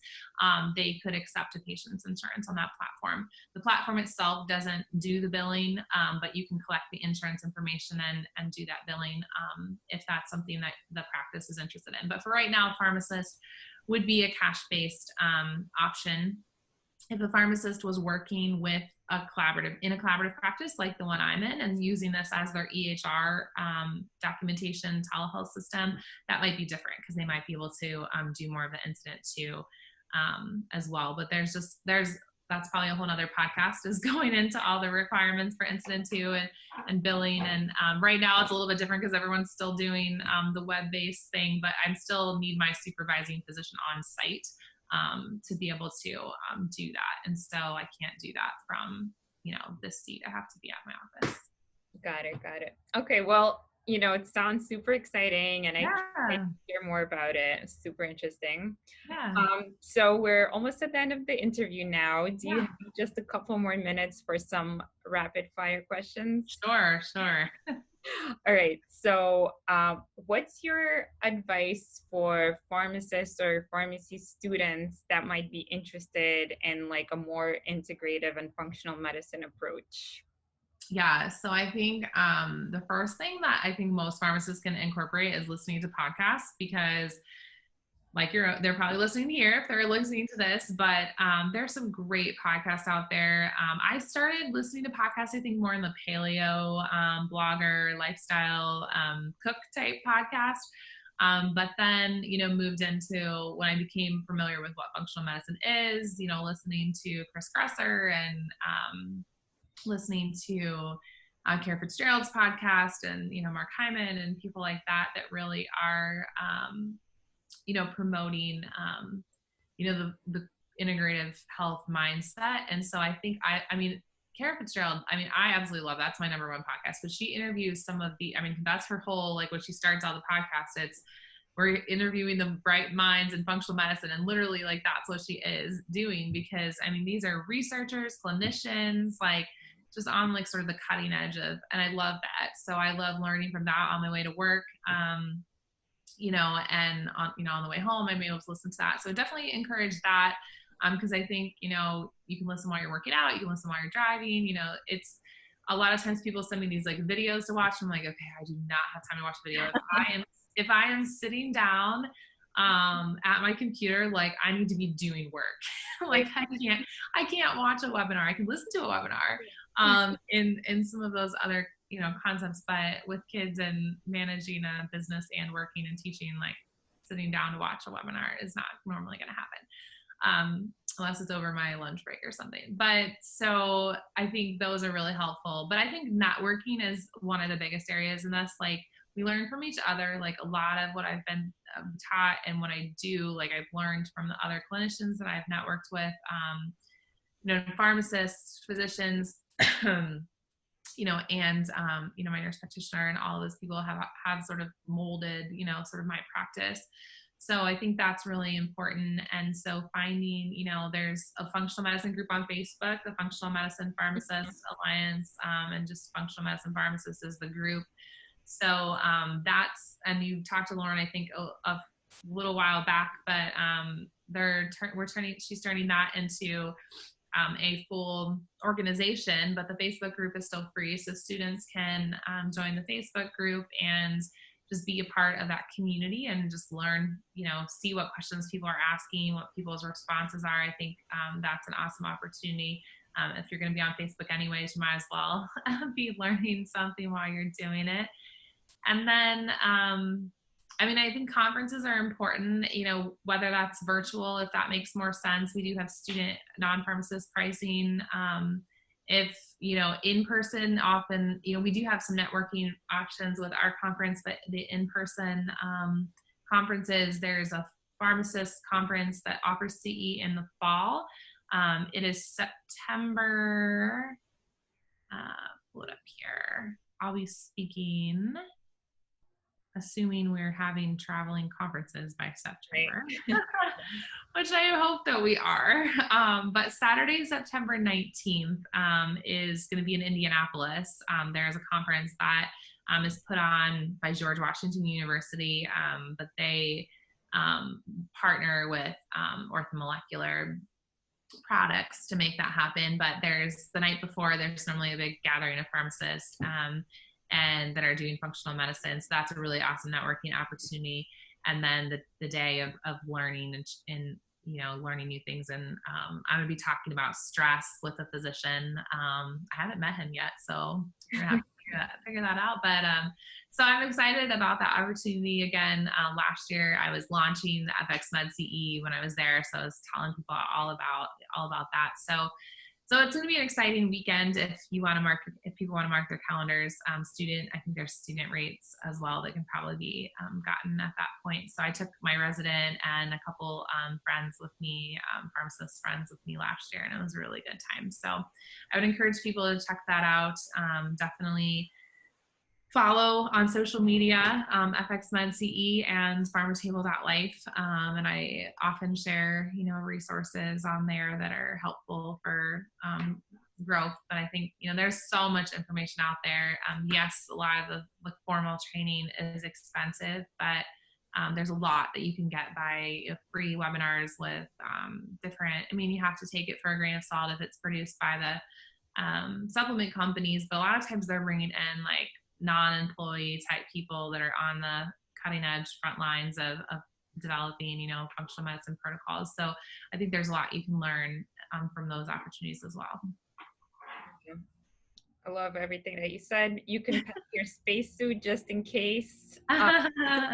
they could accept a patient's insurance on that platform. The platform itself doesn't do the billing, but you can collect the insurance information and do that billing if that's something that the practice is interested in. But for right now, pharmacist would be a cash-based option. If a pharmacist was working with a collaborative practice like the one I'm in and using this as their EHR documentation telehealth system, that might be different because they might be able to do more of the incident too as well. But that's probably a whole nother podcast, is going into all the requirements for incident two and billing. And right now it's a little bit different because everyone's still doing the web-based thing, but I still need my supervising physician on site to be able to do that. And so I can't do that from, this seat. I have to be at my office. Got it. Okay. Well, it sounds super exciting, and I can't hear more about it. Super interesting. Yeah. So we're almost at the end of the interview now. Do you have just a couple more minutes for some rapid fire questions? Sure. All right. So what's your advice for pharmacists or pharmacy students that might be interested in like a more integrative and functional medicine approach? Yeah. So I think the first thing that I think most pharmacists can incorporate is listening to podcasts, because they're probably listening here if they're listening to this, but there's some great podcasts out there. I started listening to podcasts, I think, more in the paleo, blogger, lifestyle, cook type podcast. But then, moved into when I became familiar with what functional medicine is, listening to Chris Gresser and listening to Kara Fitzgerald's podcast and, Mark Hyman and people like that really are promoting, the integrative health mindset. And so I think, I mean, Kara Fitzgerald, I mean, I absolutely love, that's my number one podcast, but she interviews some of the, I mean, that's her whole, like when she starts all the podcasts, it's, we're interviewing the bright minds in functional medicine. And literally like, that's what she is doing, because I mean, these are researchers, clinicians, like just on like sort of the cutting edge of, and I love that. So I love learning from that on my way to work. And on the way home, I'm able to listen to that. So definitely encourage that. Because I think, you can listen while you're working out, you can listen while you're driving, it's a lot of times people send me these like videos to watch. I'm like, okay, I do not have time to watch a video. If I am sitting down at my computer, like I need to be doing work. Like I can't watch a webinar. I can listen to a webinar in some of those other, concepts, but with kids and managing a business and working and teaching, like sitting down to watch a webinar is not normally going to happen. Unless it's over my lunch break or something. But so I think those are really helpful. But I think networking is one of the biggest areas. And that's like, we learn from each other. Like a lot of what I've been taught and what I do, like I've learned from the other clinicians that I've networked with, pharmacists, physicians, my nurse practitioner, and all those people have sort of molded, sort of my practice. So I think that's really important. And so finding, there's a functional medicine group on Facebook, the Functional Medicine Pharmacists Alliance, and just Functional Medicine Pharmacists is the group. So and you talked to Lauren, I think a little while back, but she's turning that into a full organization, but the Facebook group is still free. So students can join the Facebook group and just be a part of that community and just learn, see what questions people are asking, what people's responses are. I think that's an awesome opportunity. If you're going to be on Facebook anyways, you might as well be learning something while you're doing it. And then, I think conferences are important, whether that's virtual, if that makes more sense. We do have student non-pharmacist pricing. If, in person, often, we do have some networking options with our conference, but the in-person conferences, there's a pharmacist conference that offers CE in the fall. It is September, pull it up here. I'll be speaking, assuming we're having traveling conferences by September, which I hope that we are. But Saturday, September 19th is going to be in Indianapolis. There's a conference that is put on by George Washington University, but they partner with orthomolecular products to make that happen. But there's the night before, there's normally a big gathering of pharmacists and that are doing functional medicine. So that's a really awesome networking opportunity. And then the day of learning and learning new things. And I'm going to be talking about stress with a physician. I haven't met him yet, so we're going to have to figure that out. But so I'm excited about that opportunity. Again, last year I was launching the FX Med CE when I was there. So I was telling people all about that. So it's going to be an exciting weekend if people want to mark their calendars. I think there's student rates as well that can probably be gotten at that point. So I took my resident and a couple friends with me, pharmacist friends with me last year, and it was a really good time. So I would encourage people to check that out. Definitely follow on social media, FX Med CE and PharmToTable.Life. And I often share, resources on there that are helpful for growth. But I think, there's so much information out there. Yes, a lot of the formal training is expensive, but there's a lot that you can get by free webinars with you have to take it for a grain of salt if it's produced by the supplement companies, but a lot of times they're bringing in like non-employee type people that are on the cutting edge front lines of developing, functional medicine protocols. So I think there's a lot you can learn from those opportunities as well. I love everything that you said. You can pack your spacesuit just in case. I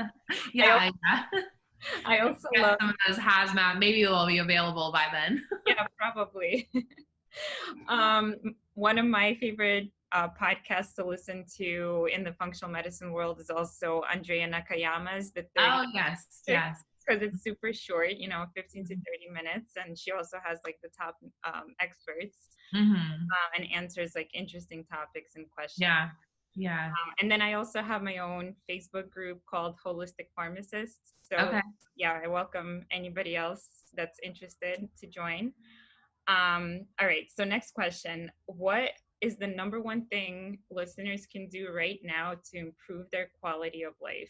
also love some of those hazmat. Maybe they'll be available by then. Yeah, probably. One of my favorite podcasts to listen to in the functional medicine world is also Andrea Nakayama's. Oh, yes. because it's super short, 15 to 30 minutes. And she also has like the top experts and answers like interesting topics and questions. Yeah. Yeah. And then I also have my own Facebook group called Holistic Pharmacists. So Okay. yeah, I welcome anybody else that's interested to join. All right. So next question. What is the number one thing listeners can do right now to improve their quality of life?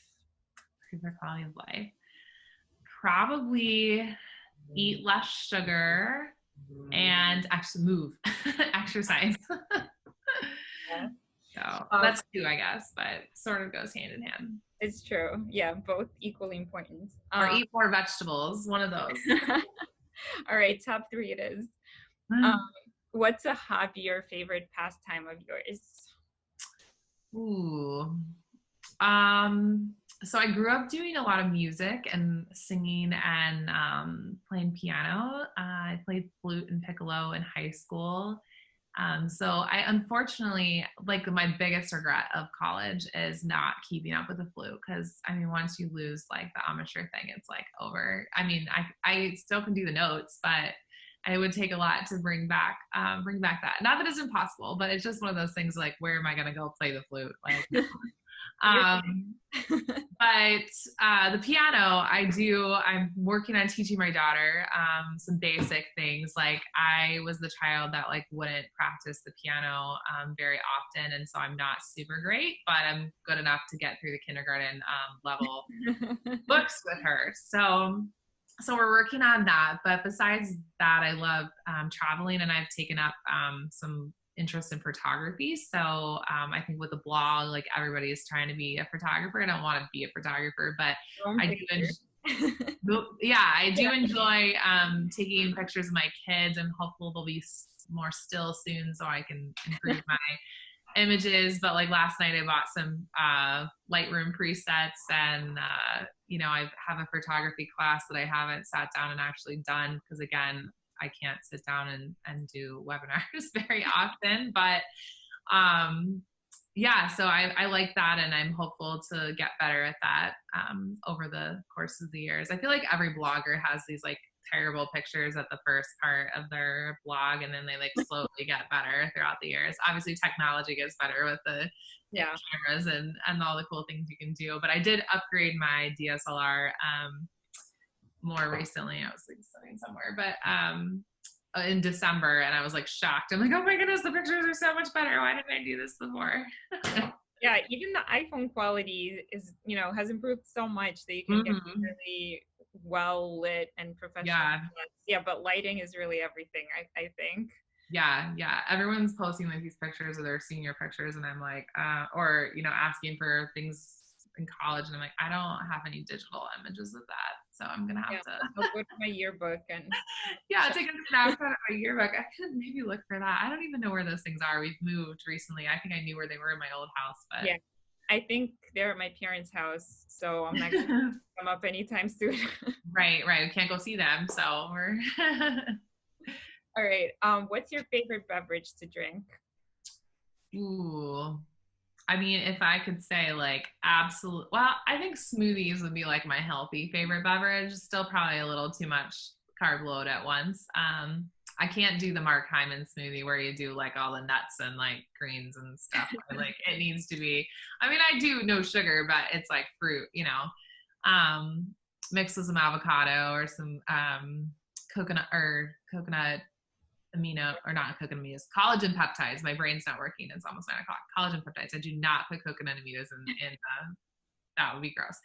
Improve their quality of life. Probably eat less sugar and actually move, exercise. Yeah. So that's two, I guess, but sort of goes hand in hand. It's true. Yeah, both equally important. Or eat more vegetables, one of those. All right, top three it is. What's a hobby or favorite pastime of yours? Ooh. So I grew up doing a lot of music and singing and playing piano. I played flute and piccolo in high school. So I unfortunately, like my biggest regret of college is not keeping up with the flute. Cause I mean, once you lose like the amateur thing, it's like over. I mean, I still can do the notes, but it would take a lot to bring back that. Not that it's impossible, but it's just one of those things like, where am I going to go play the flute? Like, but the piano, I'm working on teaching my daughter some basic things. Like I was the child that like wouldn't practice the piano very often. And so I'm not super great, but I'm good enough to get through the kindergarten level books with her. So we're working on that. But besides that, I love traveling, and I've taken up some interest in photography. So I think with the blog, like everybody is trying to be a photographer. I don't want to be a photographer, but I do enjoy taking pictures of my kids, and hopefully there'll be more still soon so I can improve my images. But like last night I bought some Lightroom presets, and I have a photography class that I haven't sat down and actually done, because again, I can't sit down and do webinars very often, but so I like that, and I'm hopeful to get better at that over the course of the years. I feel like every blogger has these like terrible pictures at the first part of their blog, and then they like slowly get better throughout the years. Obviously technology gets better with the cameras and all the cool things you can do, but I did upgrade my DSLR more recently. I was like studying somewhere, but in December, and I was like shocked. I'm like, oh my goodness, the pictures are so much better. Why didn't I do this before? Yeah, even the iPhone quality is, has improved so much that you can get really well lit and professional. Yeah, but lighting is really everything, I think. Yeah. Everyone's posting like these pictures of their senior pictures, and I'm like, or asking for things in college, and I'm like, I don't have any digital images of that, so I'm gonna have to. I'll go to my yearbook and take a snapshot of my yearbook. I could maybe look for that. I don't even know where those things are. We've moved recently. I think I knew where they were in my old house, but yeah, I think they're at my parents' house, so I'm not gonna come up anytime soon. Right. We can't go see them, so we're. All right. What's your favorite beverage to drink? Ooh. I mean, if I could say like absolute, well, I think smoothies would be like my healthy favorite beverage. Still probably a little too much carb load at once. I can't do the Mark Hyman smoothie where you do like all the nuts and like greens and stuff. Like it needs to be, I mean, I do no sugar, but it's like fruit, mixed with some avocado or some coconut amino, or not coconut aminos, collagen peptides. My brain's not working. It's almost 9 o'clock. Collagen peptides. I do not put coconut aminos in that would be gross.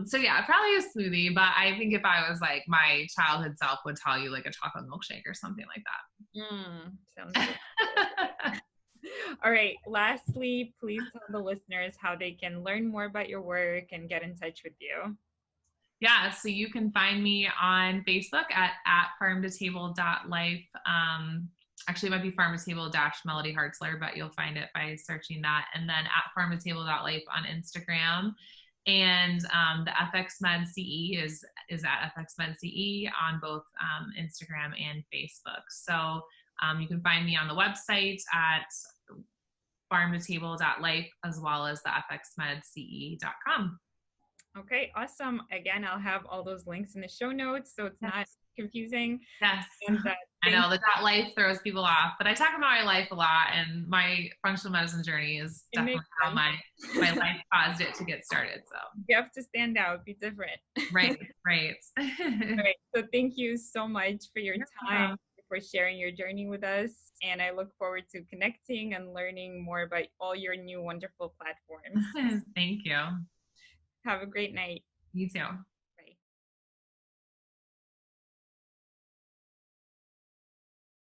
So yeah, probably a smoothie, but I think if I was like my childhood self would tell you like a chocolate milkshake or something like that. Sounds good. All right. Lastly, please tell the listeners how they can learn more about your work and get in touch with you. Yeah, so you can find me on Facebook at PharmToTable.Life. Actually, it might be PharmToTable.Melodyhartzler, but you'll find it by searching that. And then at PharmToTable.Life on Instagram. And the FXMedCE is at FXMedCE on both Instagram and Facebook. So you can find me on the website at PharmToTable.Life as well as the FXMedCE.com. Okay, awesome. Again, I'll have all those links in the show notes so it's not Yes. confusing. Yes. And I thank know the .life throws people off, but I talk about my life a lot, and my functional medicine journey is it definitely makes how sense. my life caused it to get started. So You have to stand out, be different. right, right. All right. So thank you so much for your You're time, for sharing your journey with us. And I look forward to connecting and learning more about all your new wonderful platforms. welcome. Thank you. Have a great night. You too.